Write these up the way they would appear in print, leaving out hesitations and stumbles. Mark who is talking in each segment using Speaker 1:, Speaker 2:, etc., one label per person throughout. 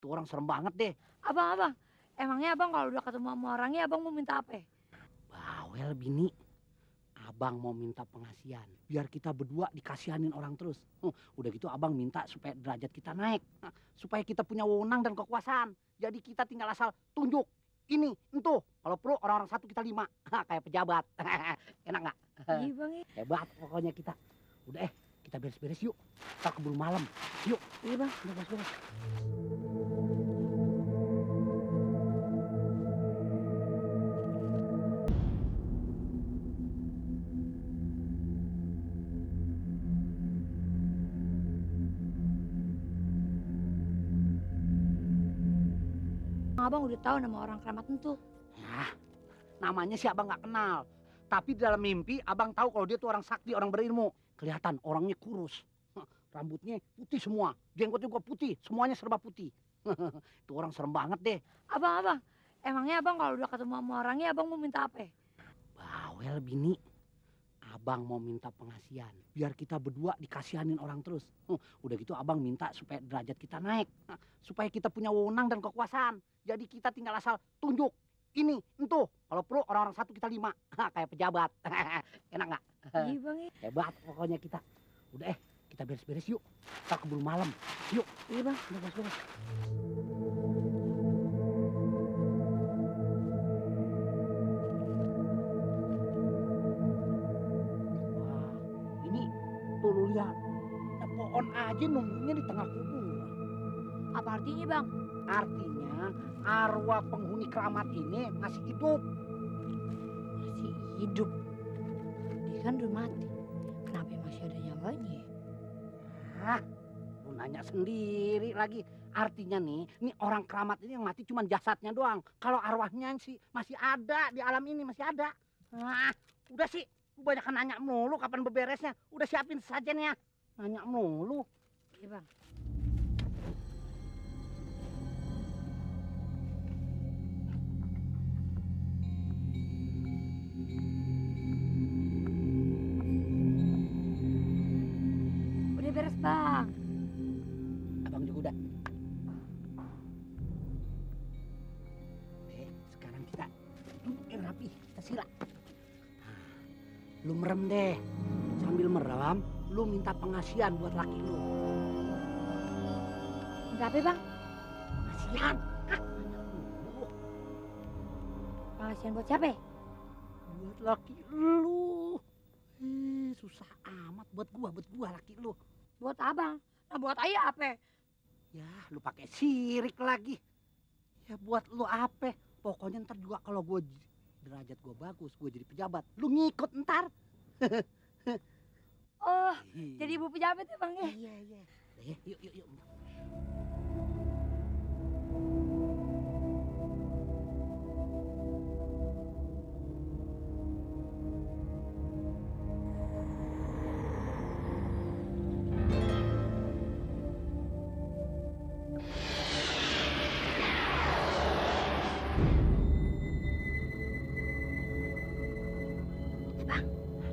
Speaker 1: Tuh orang serem banget deh.
Speaker 2: Abang, emangnya abang kalau udah ketemu sama orangnya abang mau minta apa?
Speaker 1: Bawel bini. Abang mau minta pengasihan. Biar kita berdua dikasihanin orang terus. Udah gitu abang minta supaya derajat kita naik. Supaya kita punya wewenang dan kekuasaan. Jadi kita tinggal asal tunjuk. Ini, entuh. Kalau perlu orang-orang satu kita 5. Kayak pejabat. Enak nggak?
Speaker 2: Iya bang ya.
Speaker 1: Hebat pokoknya kita. Udah kita beres-beres yuk. Ntar keburu malam. Yuk.
Speaker 2: Iya bang.
Speaker 1: Udah beres-beres.
Speaker 2: Abang udah tahu nama orang keramat itu.
Speaker 1: Nah, namanya sih abang nggak kenal. Tapi di dalam mimpi abang tahu kalau dia tuh orang sakti, orang berilmu. Kelihatan orangnya kurus. Rambutnya putih semua. Jenggotnya juga putih. Semuanya serba putih. Itu orang serem banget deh.
Speaker 2: Abang, emangnya abang kalau udah ketemu sama orangnya abang mau minta apa?
Speaker 1: Bawel bini. Abang mau minta pengasihan. Biar kita berdua dikasihanin orang terus. Udah gitu abang minta supaya derajat kita naik. Supaya kita punya wewenang dan kekuasaan. Jadi kita tinggal asal tunjuk. Ini, entuh. Kalau perlu orang-orang satu kita 5. Kayak pejabat. Enak nggak?
Speaker 2: Iya bang ya.
Speaker 1: Hebat pokoknya kita. Udah kita beres-beres yuk. Ntar keburu malam. Yuk.
Speaker 2: Iya bang.
Speaker 1: Udah beres-beres. Wah, ini tuh lu lihat. Ada pohon aja nunggunya di tengah kuburan.
Speaker 2: Apa artinya bang?
Speaker 1: Artinya arwah penghuni keramat ini masih hidup.
Speaker 2: Masih hidup. Dia kan udah mati. Kenapa masih ada nyawanya?
Speaker 1: Hah? Lu nanya sendiri lagi. Artinya nih orang keramat ini yang mati cuma jasadnya doang. Kalau arwahnya sih masih ada di alam ini, masih ada. Nah, udah sih, lu banyak nanya mulu kapan beberesnya. Udah siapin sajennya. Nanya mulu.
Speaker 2: Iya bang. Udah beres bang.
Speaker 1: Abang juga udah. Sekarang kita duduk rapi, kita sila. Lu merem deh. Sambil merem, lu minta pengasihan buat laki lu.
Speaker 2: Minta apa bang?
Speaker 1: Pengasihan.
Speaker 2: Pengasihan buat siapa?
Speaker 1: Buat laki lu. Susah amat buat gua laki lu.
Speaker 2: Buat abang. Nah buat ayah apa?
Speaker 1: Ya, lu pakai sirik lagi. Ya buat lu apa? Pokoknya ntar juga kalau derajat gua bagus, gua jadi pejabat. Lu ngikut ntar.
Speaker 2: Oh, jadi ibu pejabat ya bang ya?
Speaker 1: Iya. Yuk.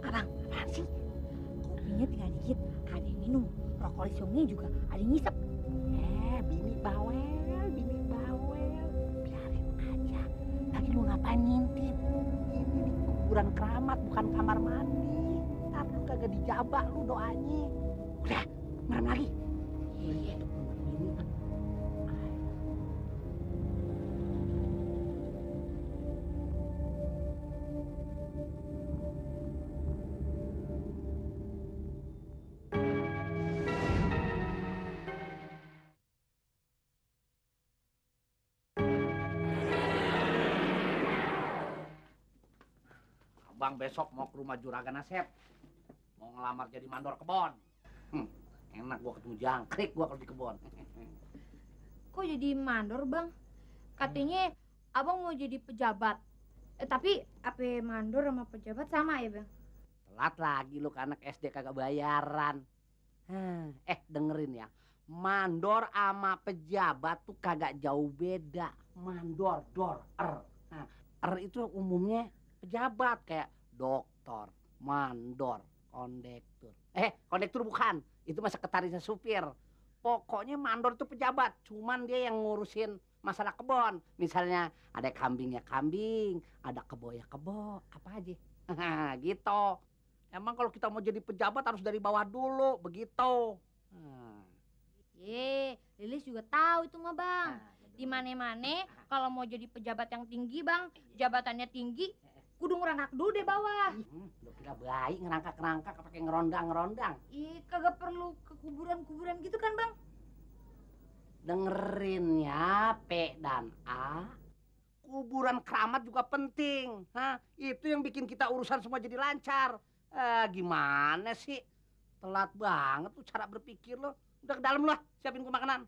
Speaker 2: Abang, apaan sih? Kopinya tinggal dikit, ada yang minum. Rokok lisungnya juga ada yang ngisep.
Speaker 1: Bini bawel. Biarin aja. Lagi lu ngapain ngintip? Ini di kuburan keramat, bukan kamar mandi. Ntar lu kagak dijabak lu doanya. Udah, merem lagi. Iya. Bini. Abang besok mau ke rumah Juragan Asep. Mau ngelamar jadi mandor kebon. Enak gua ketemu jangkrik gua kalau di kebon.
Speaker 2: Kok jadi mandor bang? Katanya abang mau jadi pejabat. Tapi apa mandor sama pejabat sama ya bang?
Speaker 1: Telat lagi lu ke anak SD kagak bayaran. Dengerin ya. Mandor sama pejabat tuh kagak jauh beda. Mandor, R itu umumnya pejabat kayak doktor, mandor, kondektur. Kondektur bukan. Itu mah sekretarisnya supir. Pokoknya mandor itu pejabat, cuman dia yang ngurusin masalah kebon. Misalnya ada kambing ya kambing, ada kebo ya kebo, apa aja. Gitu. Emang kalau kita mau jadi pejabat harus dari bawah dulu, begitu.
Speaker 2: Lilis juga tahu itu mah bang. Di mana-mana kalau mau jadi pejabat yang tinggi bang, jabatannya tinggi, kudu ngerangkak dulu deh bawah.
Speaker 1: Lu kira baik ngerangkak-ngerangkak pakai ngerondang-ngerondang.
Speaker 2: Ih, kagak perlu ke kuburan-kuburan gitu kan bang?
Speaker 1: Dengerin ya, P dan A. Kuburan keramat juga penting. Itu yang bikin kita urusan semua jadi lancar. Gimana sih? Telat banget tuh cara berpikir lo. Udah ke dalam lah, siapin gua makanan.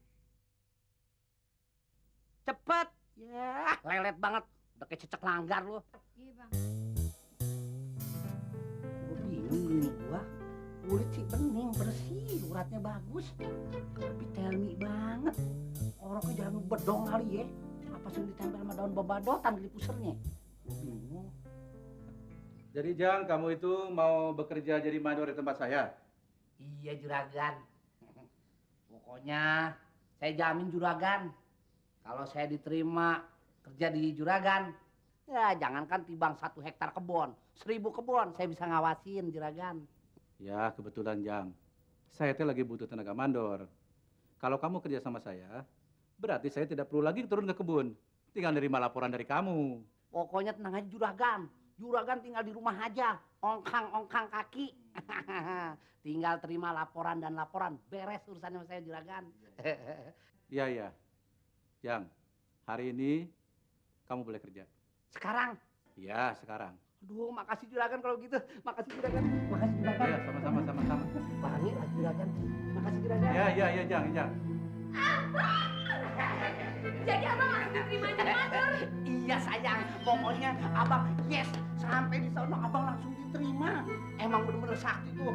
Speaker 1: Cepet. Ya, lelet banget. Udah kayak cecek langgar lo.
Speaker 2: Iya bang.
Speaker 1: Gua bingung ini gua. Kulit sih bening, bersih, uratnya bagus. Tapi tell me banget. Orangnya jangan bedong kali ya. Apa sih ditempel sama daun babadotan di pusernya? Gua bingung.
Speaker 3: Jadi Jang, kamu itu mau bekerja jadi mandor di tempat saya?
Speaker 1: Iya juragan. Pokoknya saya jamin juragan. Kalau saya diterima kerja di juragan, ya jangankan tibang 1 hektar kebun, 1000 kebun saya bisa ngawasin juragan.
Speaker 3: Ya, kebetulan Jang. Saya teh lagi butuh tenaga mandor. Kalau kamu kerja sama saya, berarti saya tidak perlu lagi turun ke kebun. Tinggal nerima laporan dari kamu.
Speaker 1: Pokoknya tenang aja juragan. Juragan tinggal di rumah aja, ongkang-ongkang kaki. Tinggal terima laporan dan laporan. Beres urusannya sama saya juragan.
Speaker 3: Iya, iya. Jang, hari ini kamu boleh kerja.
Speaker 1: Sekarang?
Speaker 3: Iya, sekarang.
Speaker 1: Aduh, makasih juragan kalau gitu. Makasih juragan. Makasih juragan.
Speaker 3: Iya, sama-sama, sama-sama.
Speaker 1: Bangi lah juragan. Makasih juragan.
Speaker 3: Iya, iya, iya, Jang, Jang.
Speaker 2: Jadi abang langsung diterima jadi mandor.
Speaker 1: Iya sayang, pokoknya abang yes. Sampai di sana abang langsung diterima. Emang bener-bener sakti tuh,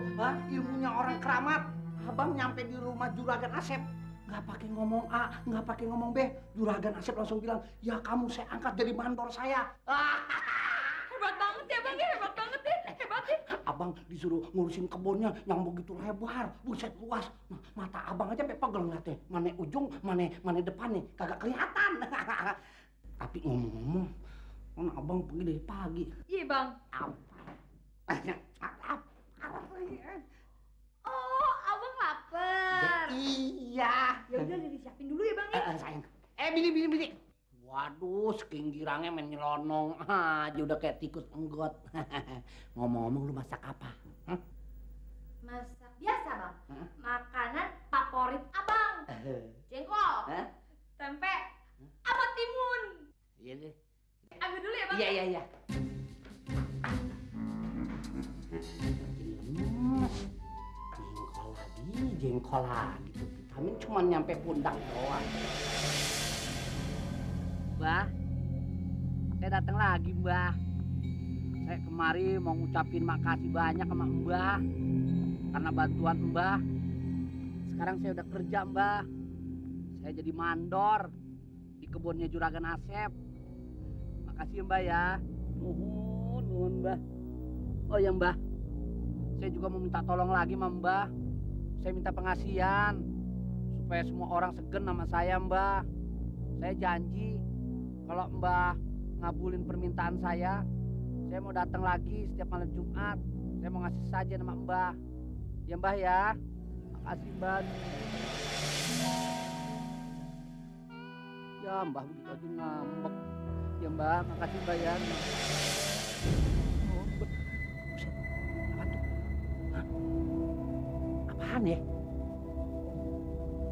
Speaker 1: ilmunya orang keramat. Abang nyampe di rumah juragan Asep, nggak pakai ngomong A, nggak pakai ngomong B. Juragan Asep langsung bilang, ya kamu saya angkat jadi mandor saya.
Speaker 2: Hebat banget ya bang, hebat banget deh, hebat deh.
Speaker 1: Abang disuruh ngurusin kebunnya yang begitu lebar, buset luas. Mata abang aja sampai pegel ngeliatnya. Mana ujung, mana depannya, kagak kelihatan. Tapi ngomong-ngomong, kan abang pergi dari pagi.
Speaker 2: Iya bang. Oh, abang lapar.
Speaker 1: Iya.
Speaker 2: Ya udah disiapin dulu ya bang ya.
Speaker 1: Sayang. Bini. Waduh, sekinggirannya main nyelonong aja udah kayak tikus enggot. Ngomong-ngomong lu masak apa?
Speaker 2: Masak biasa bang. Makanan favorit abang. Jengkol, tempe, sama timun.
Speaker 1: Iya deh.
Speaker 2: Ambil dulu ya bang.
Speaker 1: Iya. Jengkol lagi. Tuh vitamin cuma nyampe pundak doang. Mbah, saya datang lagi Mbah. Saya kemari mau ngucapin makasih banyak sama Mbah karena bantuan Mbah. Sekarang saya udah kerja Mbah. Saya jadi mandor di kebunnya juragan Asep. Makasih Mbah ya. Nuhun Mbah. Oh ya Mbah, saya juga mau minta tolong lagi sama Mbah. Saya minta pengasihan supaya semua orang segen sama saya Mbah. Saya janji kalau Mbah ngabulin permintaan saya mau datang lagi setiap malam Jumat. Saya mau ngasih saja nama Mbah. Ya Mbah ya. Makasih Mbah. Ya Mbah begitu aja ngambek. Ya Mbah, makasih Mbah ya. Oh, buset. Apa tuh? Hah? Apaan ya?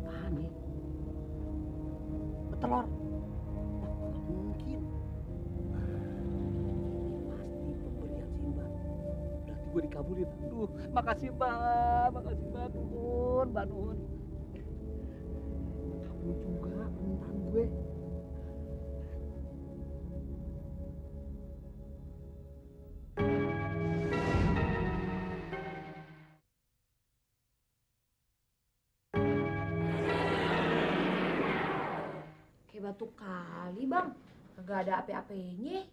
Speaker 1: Apaan ya? Betelor. Nggak mungkin. Ini pasti pemberian si Mbak. Berarti gue dikabulin. Aduh, makasih Mbak. Makasih Mbak. Nuhun, Mbak Nuhun. Kabul juga permintaan gue.
Speaker 2: Kayak batu kali bang, kagak ada apa-apanya.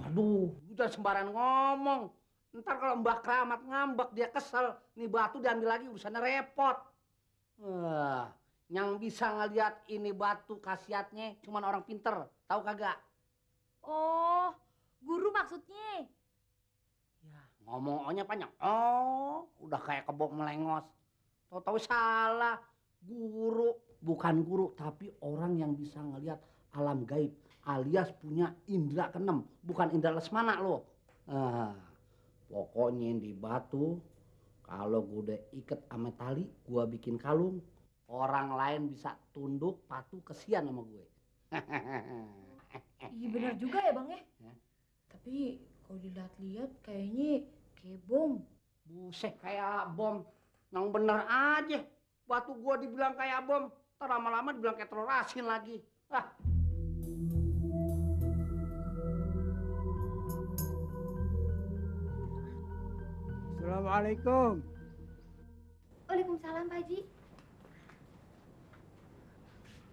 Speaker 1: Waduh, lu jangan sembarangan ngomong. Ntar kalau Mbak Keramat ngambek, dia kesel. Nih batu diambil lagi, urusannya repot. Wah, Yang bisa ngeliat ini batu khasiatnya cuman orang pinter. Tahu kagak?
Speaker 2: Oh, guru maksudnya.
Speaker 1: Ya, ngomongnya panjang. Oh, udah kayak kebo melengos. Tahu-tahu salah. Guru, bukan guru, tapi orang yang bisa ngelihat alam gaib, alias punya indera keenam, bukan indera lesmana loh. Pokoknya di batu, kalau gue udah iket sama tali, gue bikin kalung, orang lain bisa tunduk, patuh, kesian sama gue.
Speaker 2: Iya benar juga ya bang ya.
Speaker 1: Ya.
Speaker 2: Tapi kalau dilihat-lihat kayaknya kayak bom.
Speaker 1: Buset, kayak bom. Yang bener aja. Batu gua dibilang kayak bom, ntar lama-lama dibilang kayak telur asin lagi. Ah.
Speaker 4: Assalamualaikum.
Speaker 2: Waalaikumsalam Pak Haji.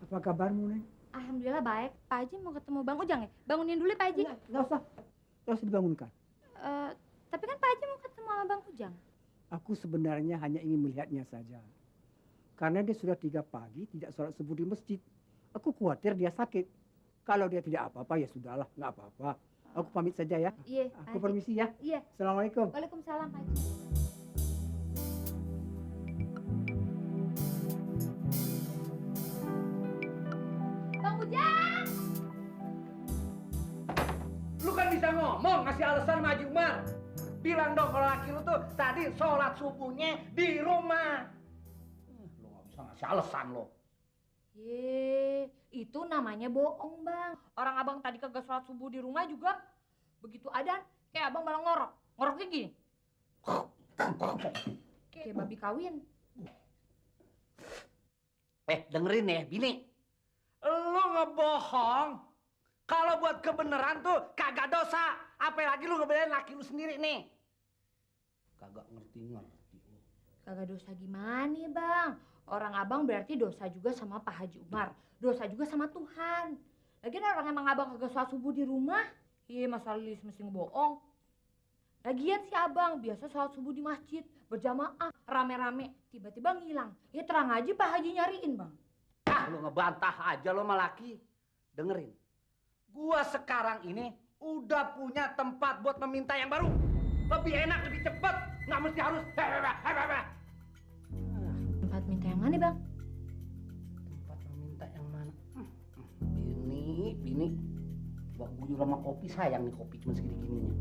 Speaker 4: Apa kabarmu, Neng?
Speaker 2: Alhamdulillah baik. Pak Haji mau ketemu Bang Ujang ya? Bangunin dulu ya, Pak Haji.
Speaker 4: Nggak usah. Nggak usah dibangunkan.
Speaker 2: Tapi kan Pak Haji mau ketemu sama Bang Ujang.
Speaker 4: Aku sebenarnya hanya ingin melihatnya saja. Karena dia sudah 3 pagi tidak sholat subuh di masjid. Aku khawatir dia sakit. Kalau dia tidak apa-apa ya sudahlah, nggak apa-apa. Aku pamit saja ya.
Speaker 2: Iya,
Speaker 4: Aku permisi ya.
Speaker 2: Iya.
Speaker 4: Assalamualaikum.
Speaker 2: Waalaikumsalam Pak Haji. Bang Ujang!
Speaker 1: Lu kan bisa ngomong, ngasih alasan sama Haji Umar. Bilang dong kalau laki lu tuh tadi sholat subuhnya di rumah. Lu nggak bisa ngasih alasan lo.
Speaker 2: Ye, itu namanya bohong, Bang. Orang abang tadi kagak sholat subuh di rumah juga. Begitu adan, kayak abang malah ngorok. Ngoroknya gini. Kayak babi kawin.
Speaker 1: Dengerin ya, bini. Lu ngebohong. Kalau buat kebenaran tuh kagak dosa. Apalagi lu ngebelain laki lu sendiri nih. Kagak ngerti-ngerti lu.
Speaker 2: Kagak dosa gimana, Bang? Orang abang berarti dosa juga sama Pak Haji Umar. Dosa juga sama Tuhan. Lagian orang emang abang kagak sholat subuh di rumah. Iya, masa Lilis mesti ngebohong. Lagian si abang biasa sholat subuh di masjid. Berjamaah, rame-rame. Tiba-tiba ngilang. Ya terang aja Pak Haji nyariin, Bang.
Speaker 1: Ah, lu ngebantah aja lo sama laki. Dengerin. Gua sekarang ini udah punya tempat buat meminta yang baru. Lebih enak, lebih cepet. Nggak mesti harus
Speaker 2: Tempat minta yang mana, Bang?
Speaker 1: tempat meminta yang mana? Bini. Gua guyur sama kopi, sayang nih kopi cuma segini-gininya.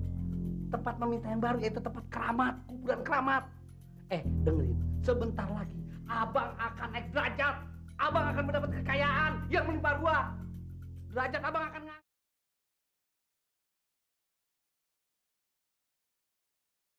Speaker 1: Tempat meminta yang baru yaitu tempat keramat, kuburan keramat. Dengerin, sebentar lagi abang akan naik derajat. Abang akan mendapat kekayaan yang menimpa gua. Derajat abang akan